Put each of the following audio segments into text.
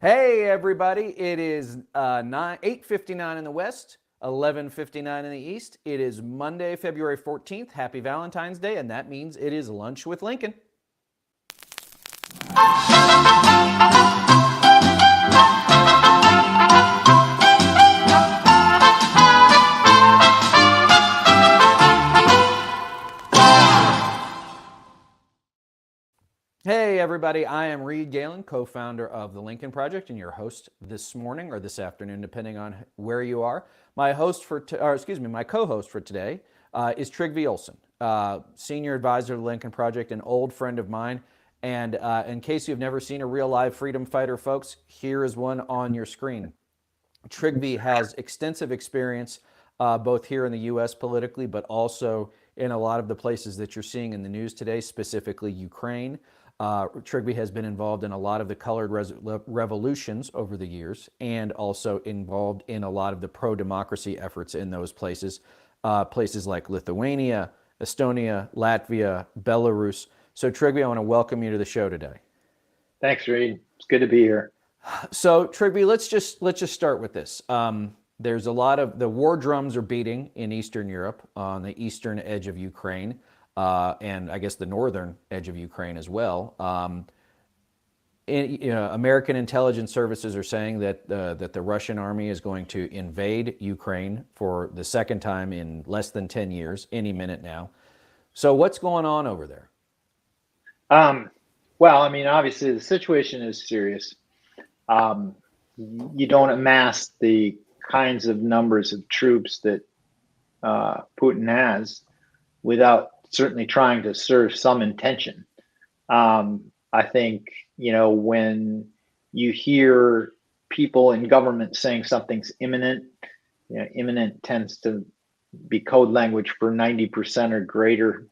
Hey everybody, it is 8:59 in the West, 11:59 in the East. It is Monday, February 14th. Happy Valentine's Day, and that means it is Lunch with Lincoln. Hey everybody, I am Reed Galen, co-founder of the Lincoln Project and your host this morning or this afternoon, depending on where you are. My co-host for today is Trygve Olson, senior advisor of the Lincoln Project, an old friend of mine. And in case you've never seen a real live freedom fighter, folks, here is one on your screen. Trygve has extensive experience both here in the U.S. politically, but also in a lot of the places that you're seeing in the news today, specifically Ukraine. Trygve has been involved in a lot of the colored revolutions over the years, and also involved in a lot of the pro-democracy efforts in those places, places like Lithuania, Estonia, Latvia, Belarus. So Trygve, I want to welcome you to the show today. Thanks, Reed. It's good to be here. So Trygve, let's just start with this. There's a lot of the war drums are beating in Eastern Europe on the eastern edge of Ukraine. And I guess the northern edge of Ukraine as well. American intelligence services are saying that the Russian army is going to invade Ukraine for the second time in less than 10 years, any minute now. So what's going on over there? Well, I mean, obviously the situation is serious. You don't amass the kinds of numbers of troops that Putin has without certainly trying to serve some intention. I think, when you hear people in government saying something's imminent, imminent tends to be code language for 90% or greater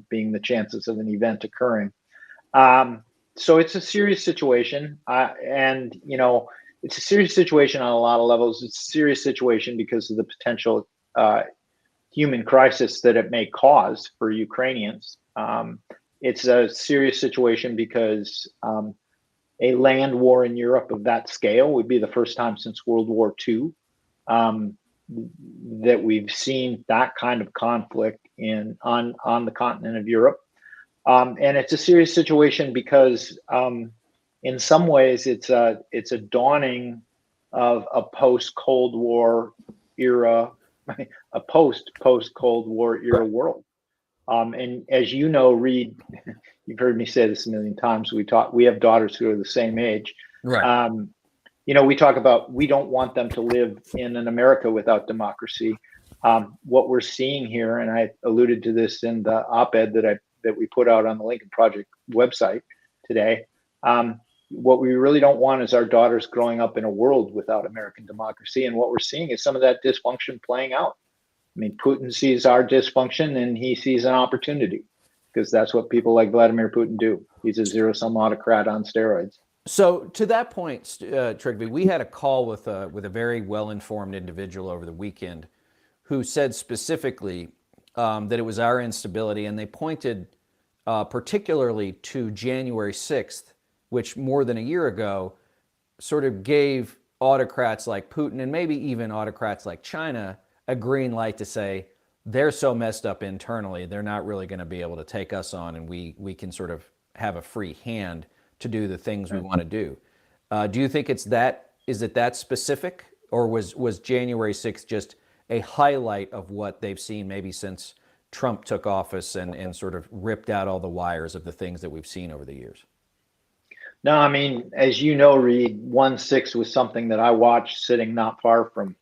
being the chances of an event occurring. So it's a serious situation. It's a serious situation on a lot of levels. It's a serious situation because of the potential human crisis that it may cause for Ukrainians. It's a serious situation because a land war in Europe of that scale would be the first time since World War II that we've seen that kind of conflict on the continent of Europe. And it's a serious situation because in some ways it's a dawning of a post-Cold War era, a post-Cold War era world. And as you know, Reed, you've heard me say this a million times. We have daughters who are the same age. Right. We talk about, we don't want them to live in an America without democracy. What we're seeing here, and I alluded to this in the op-ed that we put out on the Lincoln Project website today. What we really don't want is our daughters growing up in a world without American democracy. And what we're seeing is some of that dysfunction playing out. I mean, Putin sees our dysfunction and he sees an opportunity, because that's what people like Vladimir Putin do. He's a zero-sum autocrat on steroids. So to that point, Trygve, we had a call with a very well-informed individual over the weekend who said specifically that it was our instability, and they pointed particularly to January 6th, which more than a year ago sort of gave autocrats like Putin and maybe even autocrats like China a green light to say they're so messed up internally, they're not really going to be able to take us on, and we can sort of have a free hand to do the things we want to do. Do you think is it that specific, or was January 6th just a highlight of what they've seen maybe since Trump took office and sort of ripped out all the wires of the things that we've seen over the years? No, I mean, as you know, Reed, 1/6 was something that I watched sitting not far from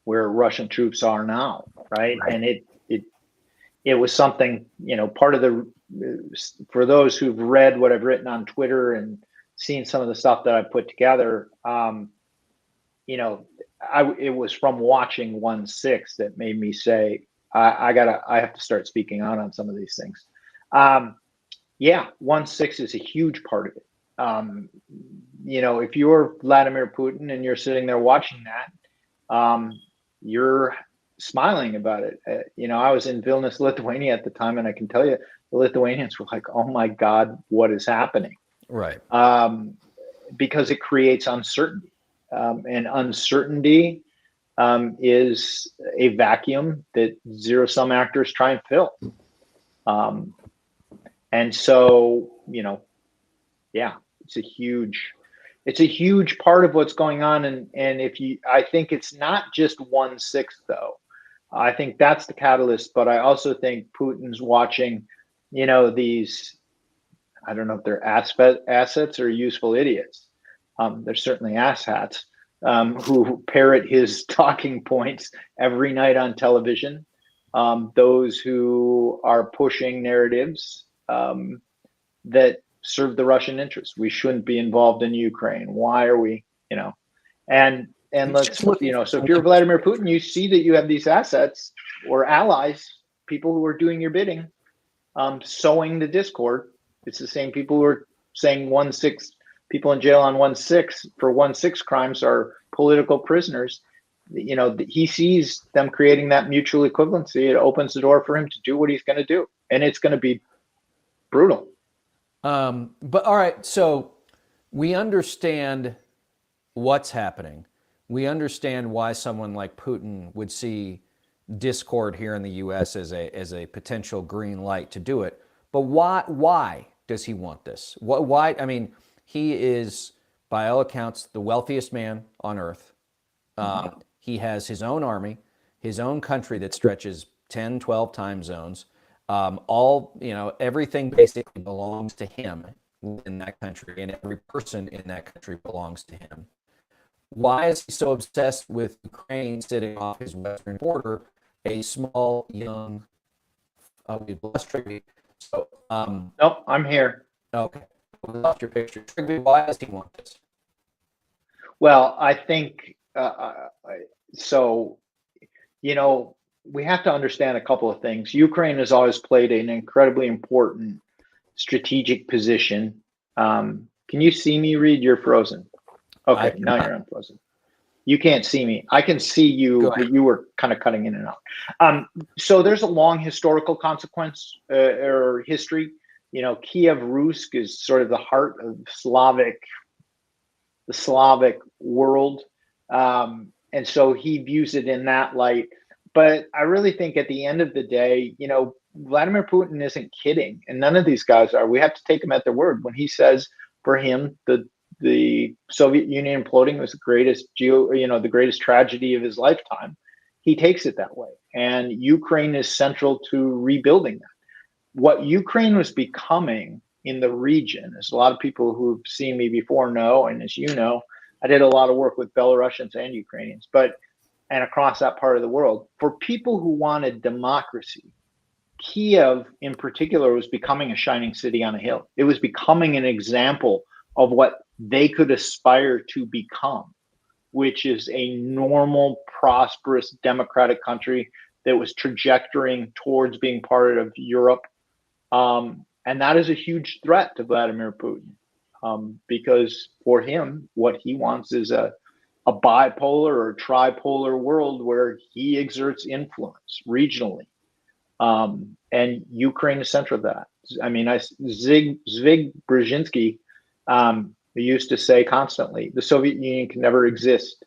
where Russian troops are now, right? And it was something, part of for those who've read what I've written on Twitter and seen some of the stuff that I put together, it was from watching 1/6 that made me say, I have to start speaking out on some of these things. 1/6 is a huge part of it. If you're Vladimir Putin and you're sitting there watching that, you're smiling about it. I was in Vilnius, Lithuania at the time, and I can tell you, the Lithuanians were like, "Oh my God, what is happening?" Right. because it creates uncertainty. And uncertainty is a vacuum that zero-sum actors try and fill. And so, yeah, it's a huge part of what's going on. And I think it's not just 1/6 though. I think that's the catalyst, but I also think Putin's watching, these, I don't know if they're assets or useful idiots. They're certainly asshats who parrot his talking points every night on television. Those who are pushing narratives that serve the Russian interests. We shouldn't be involved in Ukraine. Why are we, and let's, so if you're Vladimir Putin, you see that you have these assets or allies, people who are doing your bidding, sowing the discord. It's the same people who are saying 1/6 people in jail on 1/6 for 1/6 crimes are political prisoners. He sees them creating that mutual equivalency. It opens the door for him to do what he's going to do, and it's going to be brutal. But all right, so we understand what's happening. We understand why someone like Putin would see discord here in the U.S. as a potential green light to do it. But why does he want this? Why? I mean, he is, by all accounts, the wealthiest man on earth. He has his own army, his own country that stretches 10, 12 time zones. Everything basically belongs to him in that country, and every person in that country belongs to him. Why is he so obsessed with Ukraine sitting off his western border, a small, young, we've lost Trygve. So, nope, I'm here. Okay, we lost your picture. Trygve, why does he want this? Well, I think, we have to understand a couple of things. Ukraine has always played an incredibly important strategic position. Can you see me, Reed? You're frozen. Okay, now you're unfrozen. You can't see me. I can see you, but you were kind of cutting in and out. So there's a long historical consequence or history. Kiev Rus is sort of the heart of the Slavic world. And so he views it in that light. But I really think at the end of the day, Vladimir Putin isn't kidding, and none of these guys are. We have to take him at their word when he says, for him, the Soviet Union imploding was the greatest tragedy of his lifetime. He takes it that way, and Ukraine is central to rebuilding that. What Ukraine was becoming in the region, as a lot of people who've seen me before know, and as you know, I did a lot of work with Belarusians and Ukrainians, and across that part of the world. For people who wanted democracy, Kiev in particular was becoming a shining city on a hill. It was becoming an example of what they could aspire to become, which is a normal, prosperous, democratic country that was trajectorying towards being part of Europe. And that is a huge threat to Vladimir Putin, because for him, what he wants is a bipolar or tripolar world where he exerts influence regionally. And Ukraine is central to that. I mean, Zbig Brzezinski used to say constantly, the Soviet Union can never exist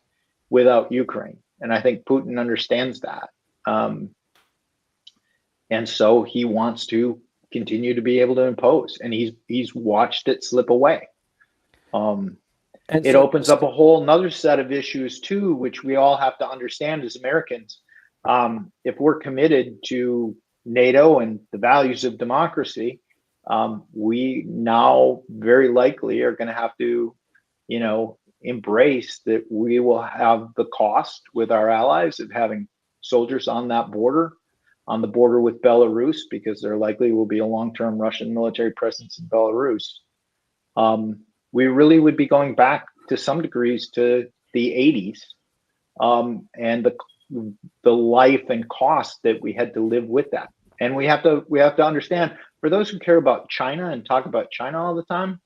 without Ukraine. And I think Putin understands that. And so he wants to continue to be able to impose, and he's watched it slip away. It opens up a whole nother set of issues too, which we all have to understand as Americans. If we're committed to NATO and the values of democracy, we now very likely are going to have to, embrace that we will have the cost with our allies of having soldiers on that border, on the border with Belarus, because there likely will be a long-term Russian military presence in Belarus. We really would be going back to some degrees to the 80s, and the life and cost that we had to live with that. And we have to understand, for those who care about China and talk about China all the time,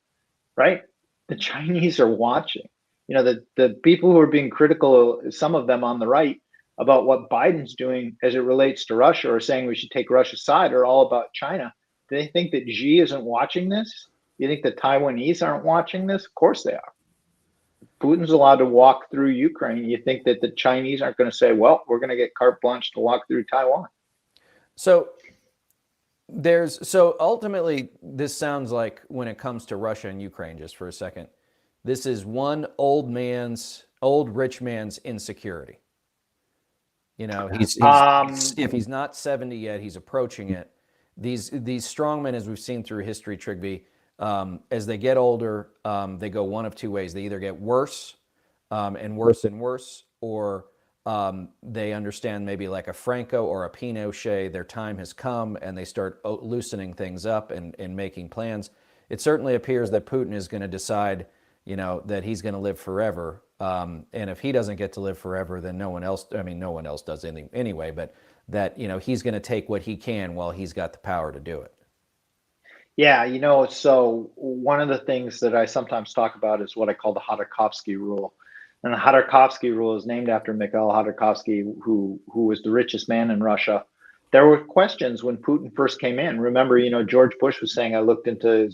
right? The Chinese are watching. The people who are being critical, some of them on the right, about what Biden's doing as it relates to Russia, or saying we should take Russia's side, are all about China. Do they think that Xi isn't watching this? You think the Taiwanese aren't watching this? Of course they are. Putin's allowed to walk through Ukraine. You think that the Chinese aren't going to say, well, we're going to get carte blanche to walk through Taiwan? So so ultimately, this sounds like, when it comes to Russia and Ukraine, just for a second, this is one old rich man's insecurity. You know, if he's not 70 yet, he's approaching it. These strongmen, as we've seen through history, Trygve, as they get older, they go one of two ways. They either get worse and worse and worse, or they understand, maybe like a Franco or a Pinochet, their time has come, and they start loosening things up and making plans. It certainly appears that Putin is going to decide, you know, that he's going to live forever. And if he doesn't get to live forever, then no one else does anything anyway, but that, you know, he's going to take what he can while he's got the power to do it. Yeah, you know, so one of the things that I sometimes talk about is what I call the Khodorkovsky rule. And the Khodorkovsky rule is named after Mikhail Khodorkovsky, who was the richest man in Russia. There were questions when Putin first came in. Remember, you know, George Bush was saying, I looked into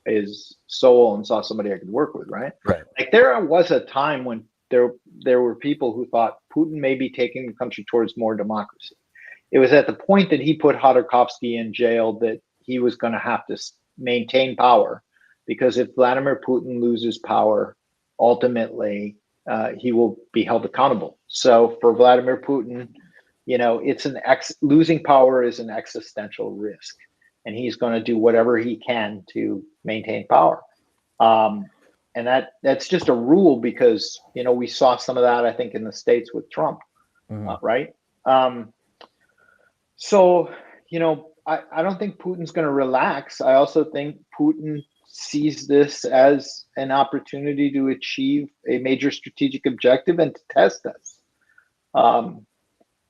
his soul and saw somebody I could work with, right? Right. Like, there was a time when there were people who thought Putin may be taking the country towards more democracy. It was at the point that he put Khodorkovsky in jail that he was going to have to maintain power, because if Vladimir Putin loses power, ultimately he will be held accountable. So for Vladimir Putin, you know, losing power is an existential risk, and he's going to do whatever he can to maintain power. And that's just a rule, because, you know, we saw some of that, I think, in the States with Trump, right? So, you know, I don't think Putin's going to relax. I also think Putin sees this as an opportunity to achieve a major strategic objective and to test us.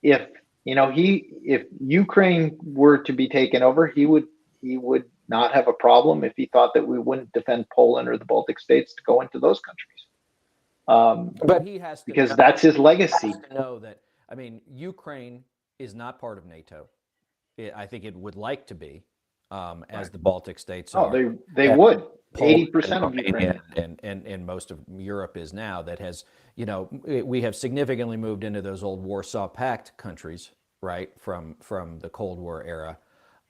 If Ukraine were to be taken over, he would not have a problem if he thought that we wouldn't defend Poland or the Baltic states to go into those countries. But he has to, because that's his legacy. He has to know that, I mean, Ukraine is not part of NATO. I think it would like to be, as the Baltic states are. They would. 80% of Ukraine and most of Europe is now. That has, you know, we have significantly moved into those old Warsaw Pact countries, right, from the Cold War era.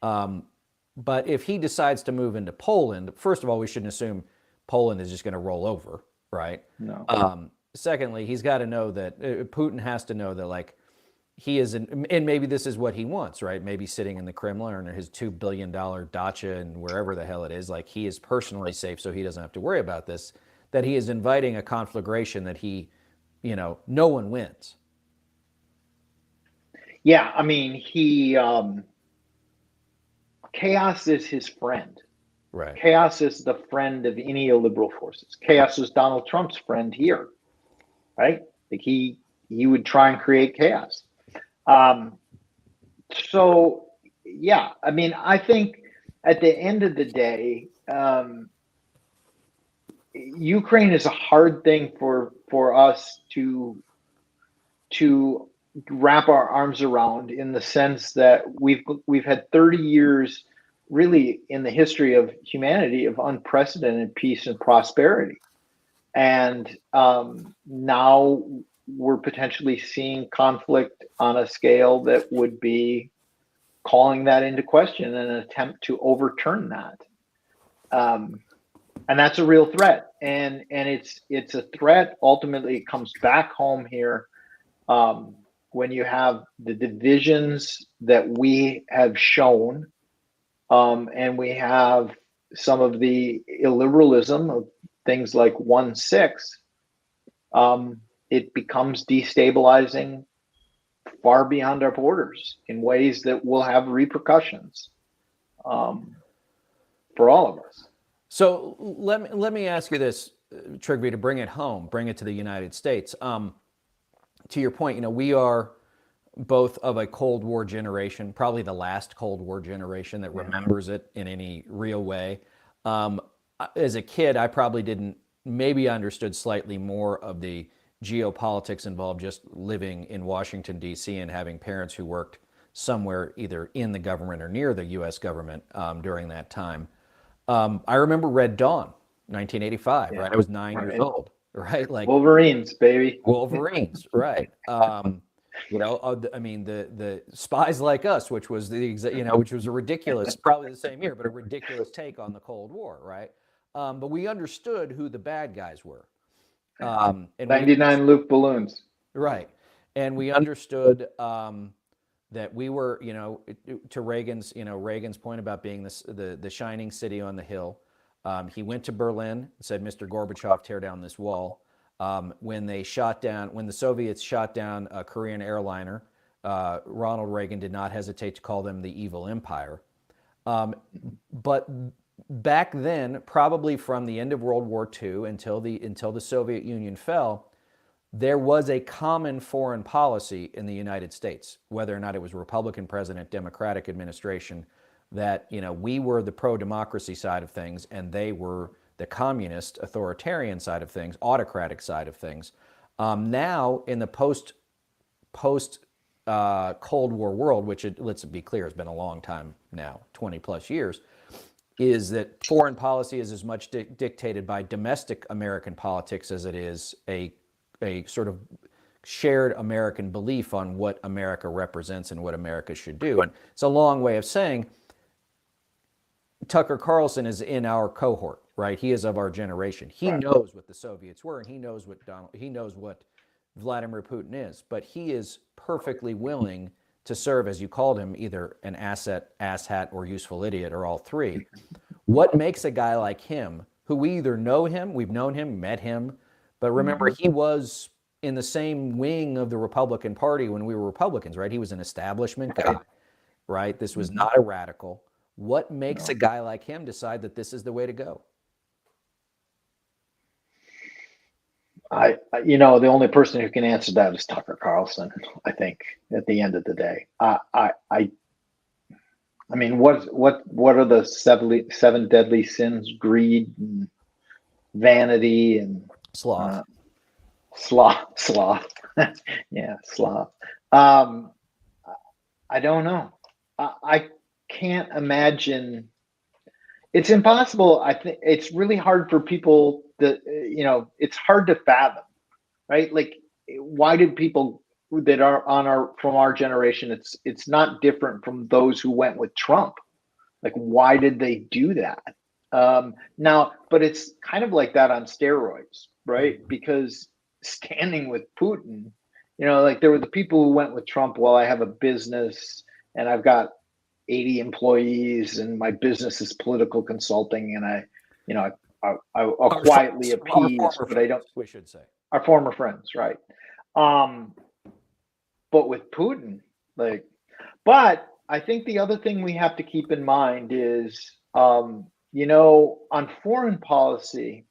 But if he decides to move into Poland, first of all, we shouldn't assume Poland is just going to roll over, right? No. Secondly, he's got to know that Putin has to know that, like, he is, and maybe this is what he wants, right? Maybe sitting in the Kremlin or in his $2 billion dacha and wherever the hell it is, like, he is personally safe, so he doesn't have to worry about this, that he is inviting a conflagration that he, you know, no one wins. Yeah, I mean, chaos is his friend. Right. Chaos is the friend of any illiberal forces. Chaos is Donald Trump's friend here, right? Like, he would try and create chaos. So, yeah, I mean, I think at the end of the day, Ukraine is a hard thing for us to wrap our arms around, in the sense that we've had 30 years, really, in the history of humanity, of unprecedented peace and prosperity, and now we're potentially seeing conflict on a scale that would be calling that into question in an attempt to overturn that. And that's a real threat. And it's a threat. Ultimately, it comes back home here, when you have the divisions that we have shown, and we have some of the illiberalism of things like 1-6, it becomes destabilizing far beyond our borders in ways that will have repercussions for all of us. So let me ask you this, Trygve, to bring it home, bring it to the United States. To your point, you know, we are both of a Cold War generation, probably the last Cold War generation that remembers it in any real way. As a kid, I probably maybe understood slightly more of the geopolitics involved just living in Washington, D.C. and having parents who worked somewhere either in the government or near the U.S. government during that time. I remember Red Dawn, 1985, right? I was 9 years old. right? Like Wolverines, baby. Wolverines, right? I mean, the Spies Like Us, which was which was a ridiculous, probably the same year, but a ridiculous take on the Cold War, right? But we understood who the bad guys were, and we 99 Luke balloons. right, and we understood that we were, to Reagan's point about being the shining city on the hill. He went to Berlin and said, "Mr. Gorbachev, tear down this wall." When the Soviets shot down a Korean airliner, Ronald Reagan did not hesitate to call them the evil empire. But back then, probably from the end of World War II until the Soviet Union fell, there was a common foreign policy in the United States, whether or not it was Republican president, Democratic administration, that we were the pro-democracy side of things and they were the communist, authoritarian side of things, autocratic side of things. Now, in the post Cold War world, which let's be clear, has been a long time now, 20 plus years, is that foreign policy is as much dictated by domestic American politics as it is a sort of shared American belief on what America represents and what America should do. And it's a long way of saying Tucker Carlson is in our cohort, right? He is of our generation. He knows what the Soviets were, and he knows what Vladimir Putin is. But he is perfectly willing to serve, as you called him, either an asshat, or useful idiot, or all three. What makes a guy like him, who we either know him, we've known him, met him, but remember, he was in the same wing of the Republican Party when we were Republicans, right? He was an establishment guy, right? This was not a radical. What makes a guy like him decide that this is the way to go? The only person who can answer that is Tucker Carlson, I think, at the end of the day. I mean, what are the seven deadly sins? Greed and vanity and Sloth. Sloth. Yeah, sloth. I don't know. I can't imagine. It's impossible. I think it's really hard for people that, it's hard to fathom, right? Like, why did people that are from our generation, it's not different from those who went with Trump. Like, why did they do that? Now, but it's kind of like that on steroids, right? Because standing with Putin, like there were the people who went with Trump. Well, I have a business and I've got 80 employees and my business is political consulting, and I'll quietly appease, but I don't. We should say Our former friends, right? But with Putin, but I think the other thing we have to keep in mind is, on foreign policy,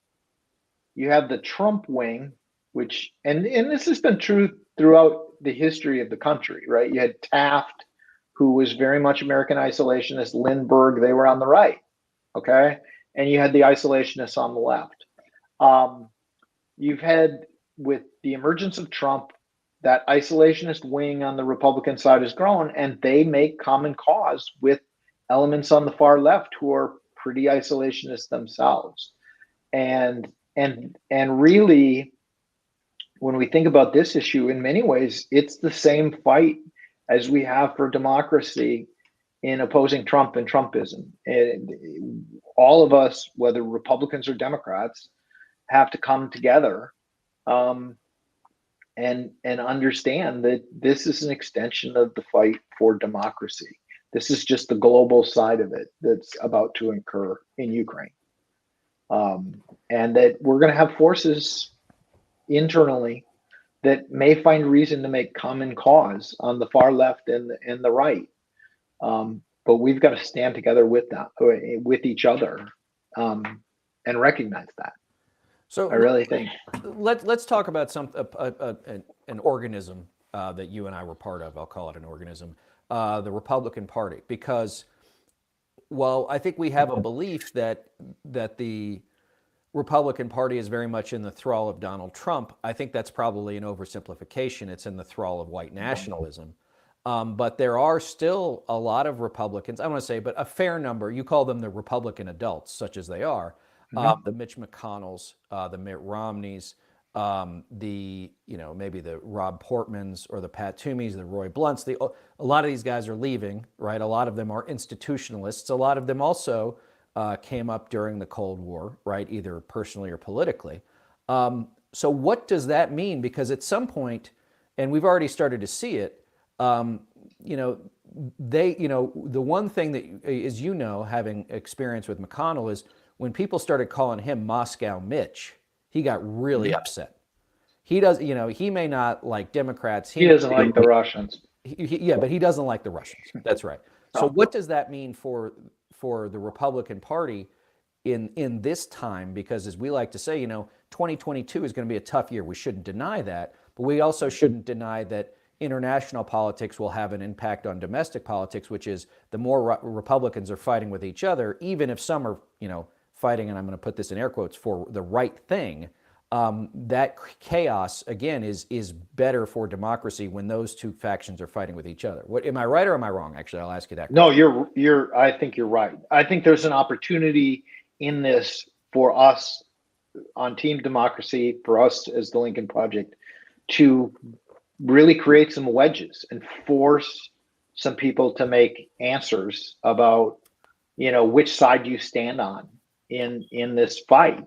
you have the Trump wing, which, and this has been true throughout the history of the country, right? You had Taft, who was very much American isolationist, Lindbergh, they were on the right, okay? And you had the isolationists on the left. You've had, with the emergence of Trump, that isolationist wing on the Republican side has grown, and they make common cause with elements on the far left who are pretty isolationist themselves. And really, when we think about this issue, in many ways, it's the same fight as we have for democracy in opposing Trump and Trumpism. And all of us, whether Republicans or Democrats, have to come together and understand that this is an extension of the fight for democracy. This is just the global side of it that's about to occur in Ukraine. And that we're going to have forces internally that may find reason to make common cause on the far left and the right. But we've got to stand together with each other, and recognize that. So I really think. Let's talk about an organism that you and I were part of. I'll call it an organism, the Republican Party, because, well, I think we have a belief that the Republican Party is very much in the thrall of Donald Trump. I think that's probably an oversimplification. It's in the thrall of white nationalism. But there are still a lot of Republicans, I want to say, but a fair number, you call them the Republican adults, such as they are, the Mitch McConnells, the Mitt Romneys, maybe the Rob Portmans or the Pat Toomeys, the Roy Blunts. A lot of these guys are leaving, right? A lot of them are institutionalists. A lot of them also came up during the Cold War, right? Either personally or politically. So what does that mean? Because at some point, and we've already started to see it, the one thing that is, having experience with McConnell, is when people started calling him Moscow Mitch, he got really upset. He does, he may not like Democrats. He doesn't like the Russians. But he doesn't like the Russians. That's right. So Oh. what does that mean for the Republican Party in this time? Because as we like to say, 2022 is going to be a tough year. We shouldn't deny that, but we also shouldn't deny that international politics will have an impact on domestic politics, which is the more Republicans are fighting with each other, even if some are, fighting, and I'm going to put this in air quotes, for the right thing. That chaos, again, is better for democracy when those two factions are fighting with each other. What, am I right or am I wrong? Actually, I'll ask you that question. No, I think you're right. I think there's an opportunity in this for us on Team Democracy, for us as the Lincoln Project, to really create some wedges and force some people to make answers about, which side you stand on in this fight.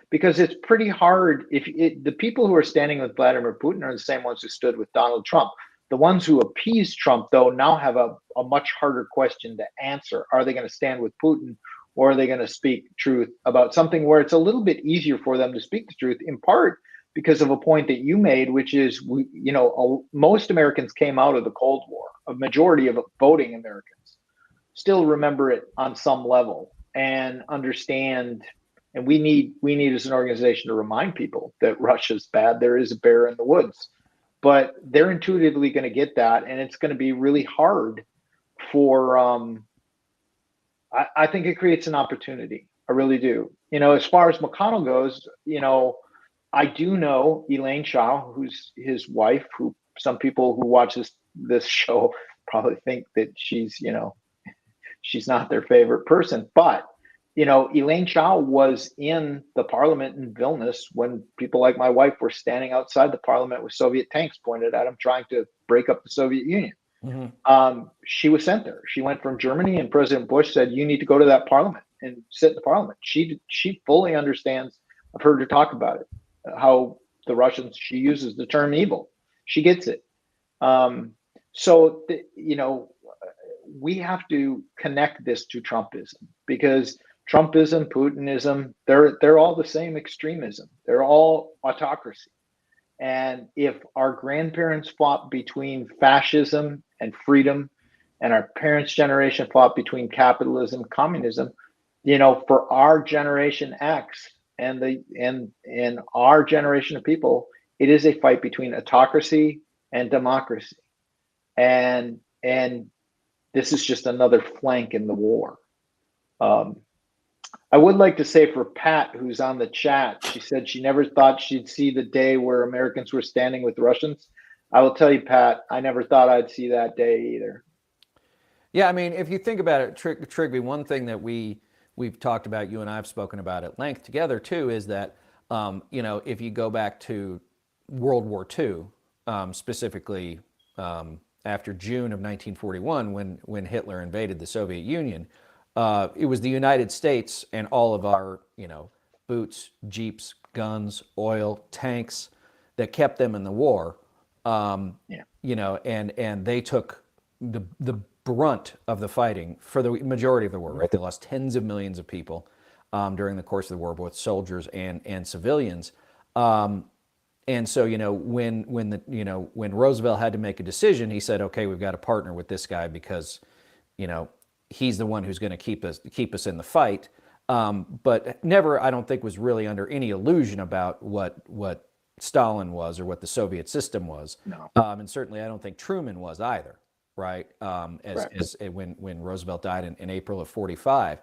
Because it's pretty hard the people who are standing with Vladimir Putin are the same ones who stood with Donald Trump. The ones who appeased Trump, though, now have a much harder question to answer. Are they going to stand with Putin, or are they going to speak truth about something where it's a little bit easier for them to speak the truth, in part because of a point that you made, which is, most Americans came out of the Cold War. A majority of voting Americans still remember it on some level and understand. And we need as an organization to remind people that Russia's bad. There is a bear in the woods, but they're intuitively going to get that, and it's going to be really hard for. I think it creates an opportunity. I really do. As far as McConnell goes, I do know Elaine Chao, who's his wife, who some people who watch this show probably think that she's not their favorite person, but. Elaine Chao was in the parliament in Vilnius when people like my wife were standing outside the parliament with Soviet tanks pointed at them, trying to break up the Soviet Union. Mm-hmm. She was sent there. She went from Germany, and President Bush said, "You need to go to that parliament and sit in the parliament." She fully understands. I've heard her talk about it, how the Russians, she uses the term evil. She gets it. We have to connect this to Trumpism, because Trumpism, Putinism, they're all the same extremism. They're all autocracy. And if our grandparents fought between fascism and freedom, and our parents' generation fought between capitalism and communism, for our generation X and our generation of people, it is a fight between autocracy and democracy. And this is just another flank in the war. I would like to say for Pat, who's on the chat, she said she never thought she'd see the day where Americans were standing with Russians. I will tell you, Pat, I never thought I'd see that day either. Yeah, I mean, if you think about it, Trygve, one thing that we've talked about, you and I have spoken about at length together too, is that, if you go back to World War II, specifically after June of 1941, when Hitler invaded the Soviet Union, it was the United States and all of our, boots, jeeps, guns, oil, tanks that kept them in the war. And they took the brunt of the fighting for the majority of the war, right? They lost tens of millions of people during the course of the war, both soldiers and civilians. And so, when Roosevelt had to make a decision, he said, okay, we've got to partner with this guy because, he's the one who's going to keep us in the fight. But never, I don't think, was really under any illusion about what Stalin was or what the Soviet system was. No. And certainly I don't think Truman was either, right? As when Roosevelt died in April of 45.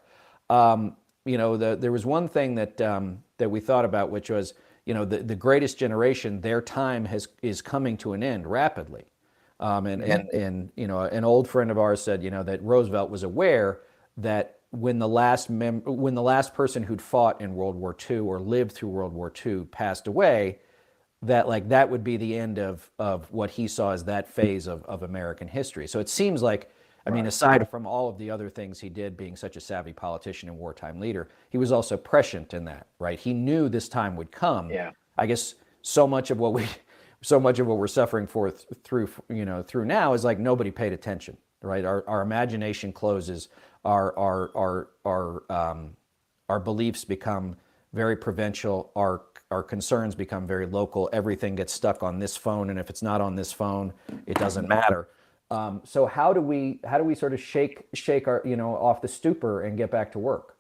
There was one thing that we thought about, which was, the greatest generation, their time is coming to an end rapidly. And an old friend of ours said, that Roosevelt was aware that when the last person who'd fought in World War II or lived through World War II passed away, that like that would be the end of what he saw as that phase of American history. So it seems like, I mean, aside from all of the other things he did, being such a savvy politician and wartime leader, he was also prescient in that, right? He knew this time would come. Yeah. I guess so much of what we're suffering through now is like nobody paid attention, right? Our imagination closes, our beliefs become very provincial, our concerns become very local. Everything gets stuck on this phone, and if it's not on this phone, it doesn't matter. So how do we sort of shake our off the stupor and get back to work?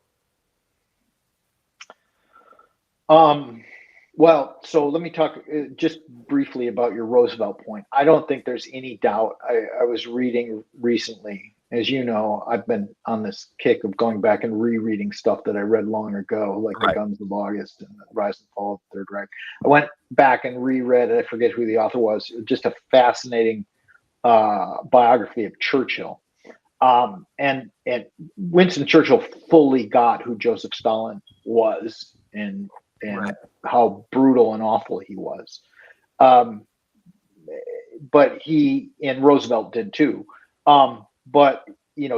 Well, so let me talk just briefly about your Roosevelt point. I don't think there's any doubt. I was reading recently, as you know, I've been on this kick of going back and rereading stuff that I read long ago, like The Guns of August and The Rise and Fall of the Third Reich. I went back and reread, I forget who the author was, just a fascinating biography of Churchill. And Winston Churchill fully got who Joseph Stalin was and how brutal and awful he was. But he and Roosevelt did too. But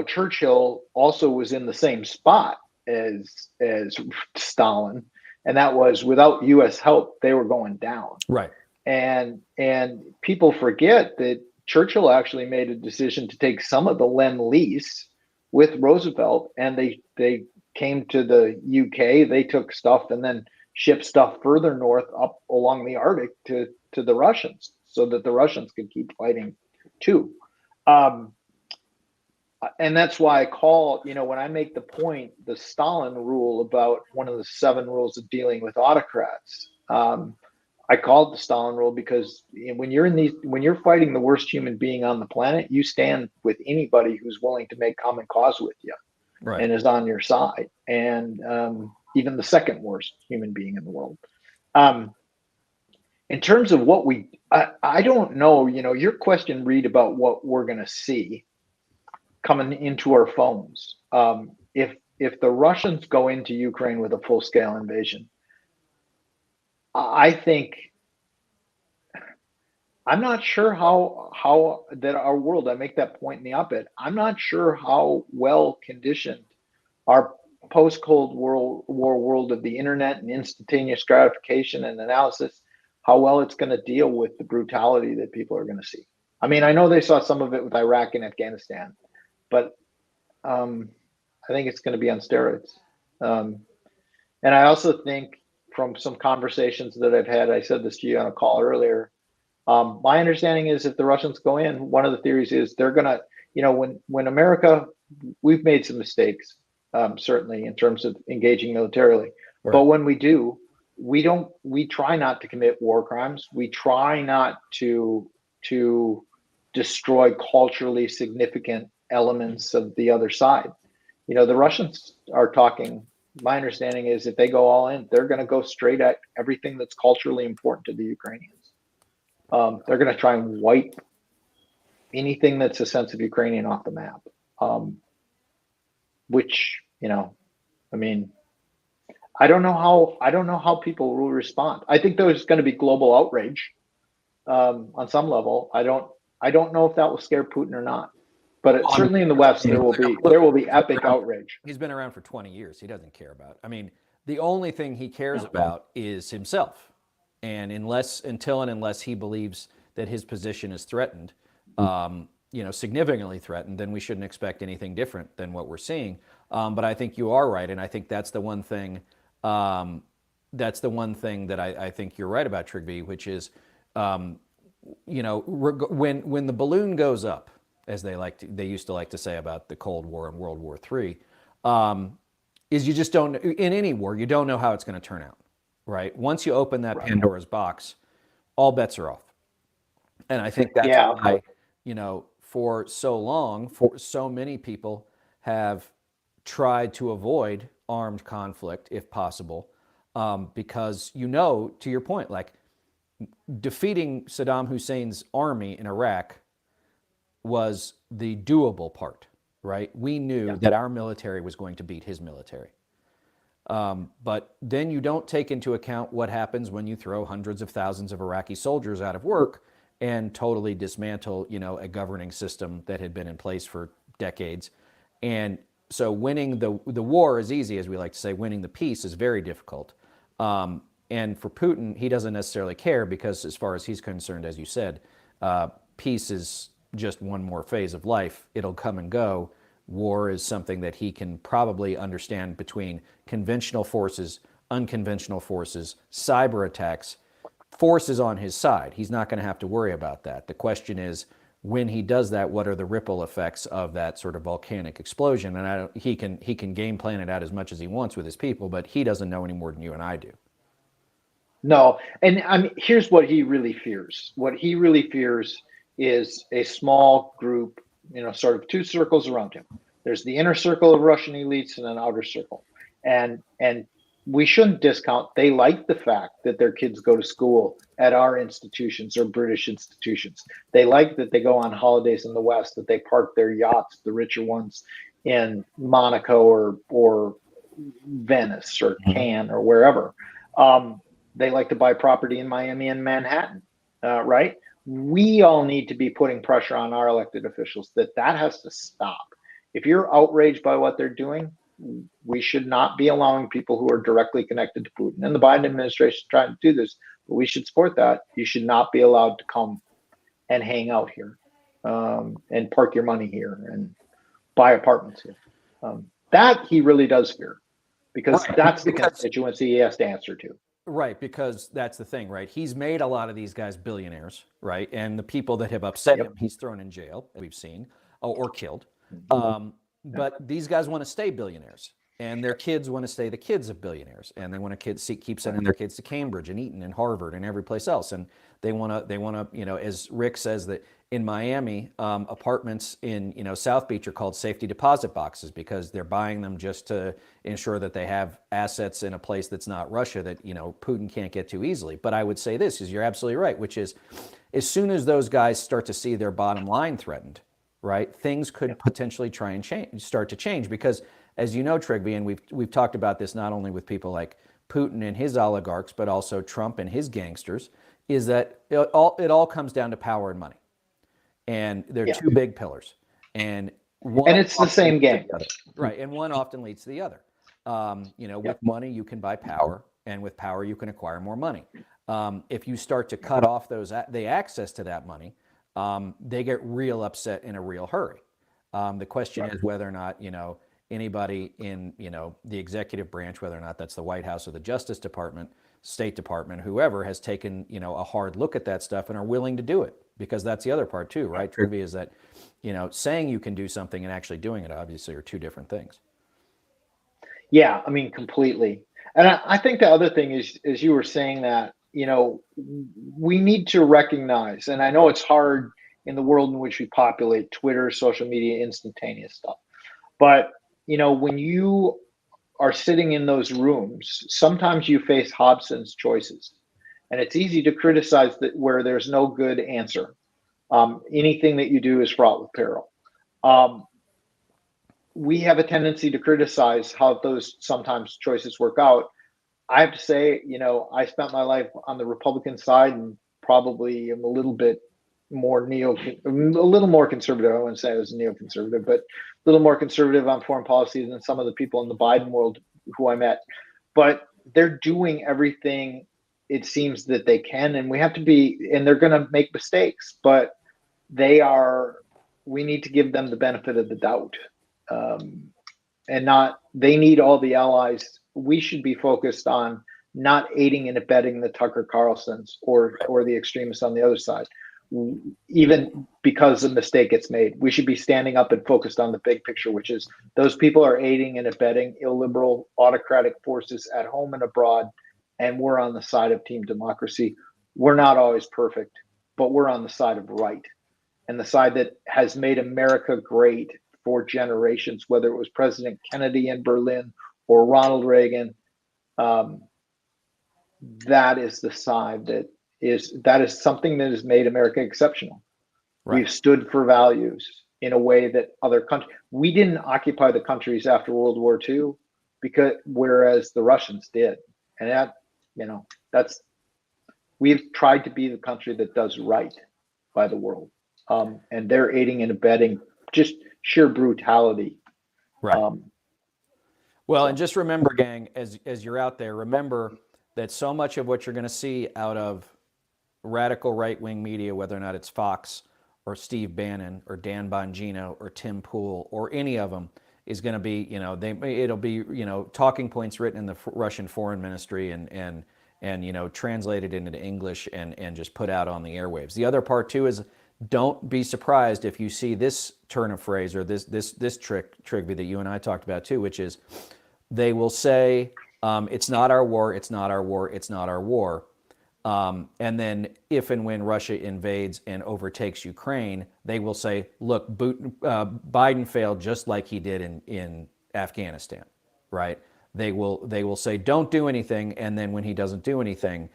Churchill also was in the same spot as Stalin, and that was without U.S. help, they were going down. Right. And people forget that Churchill actually made a decision to take some of the Lend-Lease with Roosevelt, and they came to the UK. They took stuff and then shipped stuff further north up along the Arctic to the Russians, so that the Russians could keep fighting too. And that's why I call, when I make the point, the Stalin rule about one of the 7 rules of dealing with autocrats. I call it the Stalin rule because when you're fighting the worst human being on the planet, you stand with anybody who's willing to make common cause with you, right, and is on your side, and even the second worst human being in the world. In terms of what I don't know, your question, Reed, about what we're going to see coming into our phones. If the Russians go into Ukraine with a full-scale invasion, I think I'm not sure how that our world, I make that point in the op-ed, I'm not sure how well conditioned our post-Cold War world of the internet and instantaneous gratification and analysis, how well it's going to deal with the brutality that people are going to see. I mean, I know they saw some of it with Iraq and Afghanistan, but I think it's going to be on steroids. And I also think from some conversations that I've had, I said this to you on a call earlier, my understanding is if the Russians go in, one of the theories is they're going to, when America, we've made some mistakes, certainly in terms of engaging militarily. Right. But when we do, we try not to commit war crimes. We try not to destroy culturally significant elements of the other side. The Russians are talking, my understanding is if they go all in, they're going to go straight at everything that's culturally important to the Ukrainians. They're going to try and wipe anything that's a sense of Ukrainian off the map, which, I mean, I don't know how people will respond. I think there's going to be global outrage on some level. I don't know if that will scare Putin or not, but certainly in the West there will be epic outrage. He's been around for 20 years. He doesn't care about. I mean, the only thing he cares about is himself. And unless he believes that his position is threatened, significantly threatened, then we shouldn't expect anything different than what we're seeing. But I think you are right, and I think that's the one thing. That's the one thing that I think you're right about, Trygve, which is, when the balloon goes up, as they used to like to say about the Cold War and World War III, is you just don't, in any war, you don't know how it's going to turn out. Right. Once you open that Pandora's box, all bets are off. And I think that's why, for so long, for so many people have tried to avoid armed conflict if possible, because, to your point, like defeating Saddam Hussein's army in Iraq was the doable part. right? We knew Yeah. that our military was going to beat his military. But then you don't take into account what happens when you throw hundreds of thousands of Iraqi soldiers out of work and totally dismantle, a governing system that had been in place for decades. And so winning the war is easy, as we like to say. Winning the peace is very difficult. And for Putin, he doesn't necessarily care because, as far as he's concerned, as you said, peace is just one more phase of life. It'll come and go. War is something that he can probably understand between conventional forces, unconventional forces, cyber attacks. Force is on his side. He's not going to have to worry about that. The question is, when he does that, what are the ripple effects of that sort of volcanic explosion? And he can game plan it out as much as he wants with his people, but he doesn't know any more than you and I do. No, and I mean, here's what he really fears. What he really fears is a small group, sort of two circles around him. There's the inner circle of Russian elites and an outer circle. And we shouldn't discount, they like the fact that their kids go to school at our institutions or British institutions. They like that they go on holidays in the West, that they park their yachts, the richer ones, in Monaco or Venice or Cannes or wherever. They like to buy property in Miami and Manhattan, right? We all need to be putting pressure on our elected officials that has to stop. If you're outraged by what they're doing, we should not be allowing people who are directly connected to Putin. And the Biden administration is trying to do this, but we should support that. You should not be allowed to come and hang out here and park your money here and buy apartments here. That he really does fear, because that's the constituency he has to answer to. Right, because that's the thing, right? He's made a lot of these guys billionaires, right? And the people that have upset him, he's thrown in jail, we've seen, or killed. But these guys want to stay billionaires, and their kids want to stay the kids of billionaires, and they want to keep sending their kids to Cambridge and Eton and Harvard and every place else. And they want to, as Rick says, that in Miami, apartments in South Beach are called safety deposit boxes because they're buying them just to ensure that they have assets in a place that's not Russia that Putin can't get to easily. But I would say this is you're absolutely right, which is as soon as those guys start to see their bottom line threatened, right, things could potentially try and start to change because, as you know, Trygve, and we've talked about this not only with people like Putin and his oligarchs, but also Trump and his gangsters, is that it all comes down to power and money. And they're two big pillars. And it's the same game. Right. And one often leads to the other. With money, you can buy power, and with power, you can acquire more money. If you start to cut off the access to that money, they get real upset in a real hurry. The question is whether or not, anybody in, the executive branch, whether or not that's the White House or the Justice Department, State Department, whoever has taken, a hard look at that stuff and are willing to do it. Because that's the other part too, right? Trygve, is that, saying you can do something and actually doing it obviously are two different things. Yeah, I mean, completely. And I think the other thing is you were saying that, we need to recognize, and I know it's hard in the world in which we populate Twitter, social media, instantaneous stuff. But, when you are sitting in those rooms, sometimes you face Hobson's choices. And it's easy to criticize that where there's no good answer. Anything that you do is fraught with peril. We have a tendency to criticize how those sometimes choices work out. I have to say, I spent my life on the Republican side and probably am a little bit more a little more conservative. I wouldn't say I was neoconservative, but a little more conservative on foreign policy than some of the people in the Biden world who I met. But they're doing everything it seems that they can, and we have to be, and they're going to make mistakes, but we need to give them the benefit of the doubt. They need all the allies. We should be focused on not aiding and abetting the Tucker Carlsons or the extremists on the other side. Even because a mistake gets made, we should be standing up and focused on the big picture, which is those people are aiding and abetting illiberal autocratic forces at home and abroad. And we're on the side of team democracy. We're not always perfect, but we're on the side of right and the side that has made America great for generations, whether it was President Kennedy in Berlin or Ronald Reagan. That is the side that is something that has made America exceptional. Right. We've stood for values, in a way that other countries, we didn't occupy the countries after World War II whereas the Russians did. And that, we've tried to be the country that does right by the world. And they're aiding and abetting just sheer brutality. Right. And just remember, gang, as you're out there, remember that so much of what you're going to see out of radical right-wing media, whether or not it's Fox or Steve Bannon or Dan Bongino or Tim Pool or any of them, is going to be, it'll be, talking points written in the Russian foreign ministry and translated into English and just put out on the airwaves. The other part too is, don't be surprised if you see this turn of phrase or this trick, Trygve, that you and I talked about too, which is they will say, it's not our war, it's not our war, it's not our war. And then if and when Russia invades and overtakes Ukraine, they will say, look, Biden failed just like he did in Afghanistan, right? They will say, don't do anything. And then when he doesn't do anything,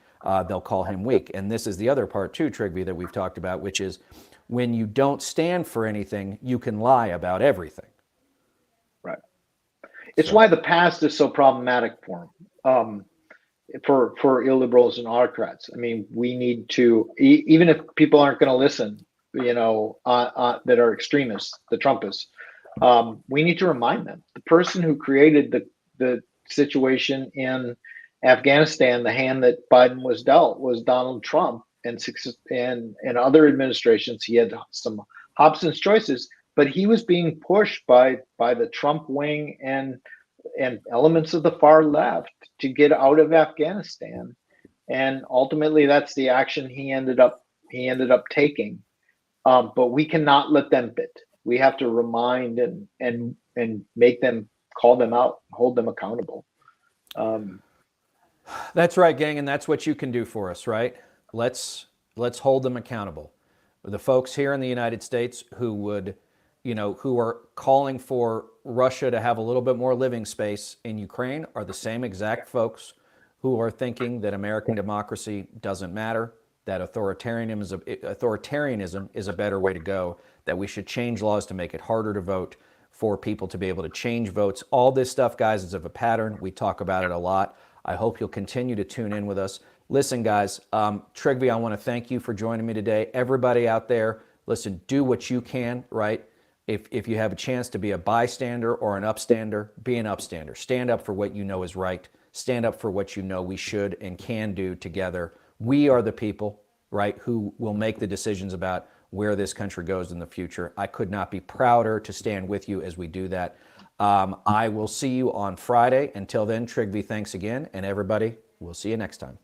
they'll call him weak. And this is the other part too, Trygve, that we've talked about, which is when you don't stand for anything, you can lie about everything. Right. It's why the past is so problematic for him. For illiberals and autocrats. I mean, we need to, even if people aren't going to listen, that are extremists, the Trumpists, we need to remind them the person who created the situation in Afghanistan, the hand that Biden was dealt, was Donald Trump, and other administrations. He had some Hobson's choices, but he was being pushed by the Trump wing and elements of the far left to get out of Afghanistan. And ultimately that's the action he ended up taking. But we cannot let them bit. We have to remind and make them, call them out, hold them accountable. That's right, gang, and that's what you can do for us, right? Let's hold them accountable. The folks here in the United States who are calling for Russia to have a little bit more living space in Ukraine are the same exact folks who are thinking that American democracy doesn't matter, that authoritarianism is a better way to go, that we should change laws to make it harder to vote, for people to be able to change votes. All this stuff, guys, is of a pattern. We talk about it a lot. I hope you'll continue to tune in with us. Listen, guys, Trygve, I want to thank you for joining me today. Everybody out there, listen, do what you can, right? If you have a chance to be a bystander or an upstander, be an upstander. Stand up for what you know is right. Stand up for what you know we should and can do together. We are the people, right, who will make the decisions about where this country goes in the future. I could not be prouder to stand with you as we do that. I will see you on Friday. Until then, Trygve, thanks again. And everybody, we'll see you next time.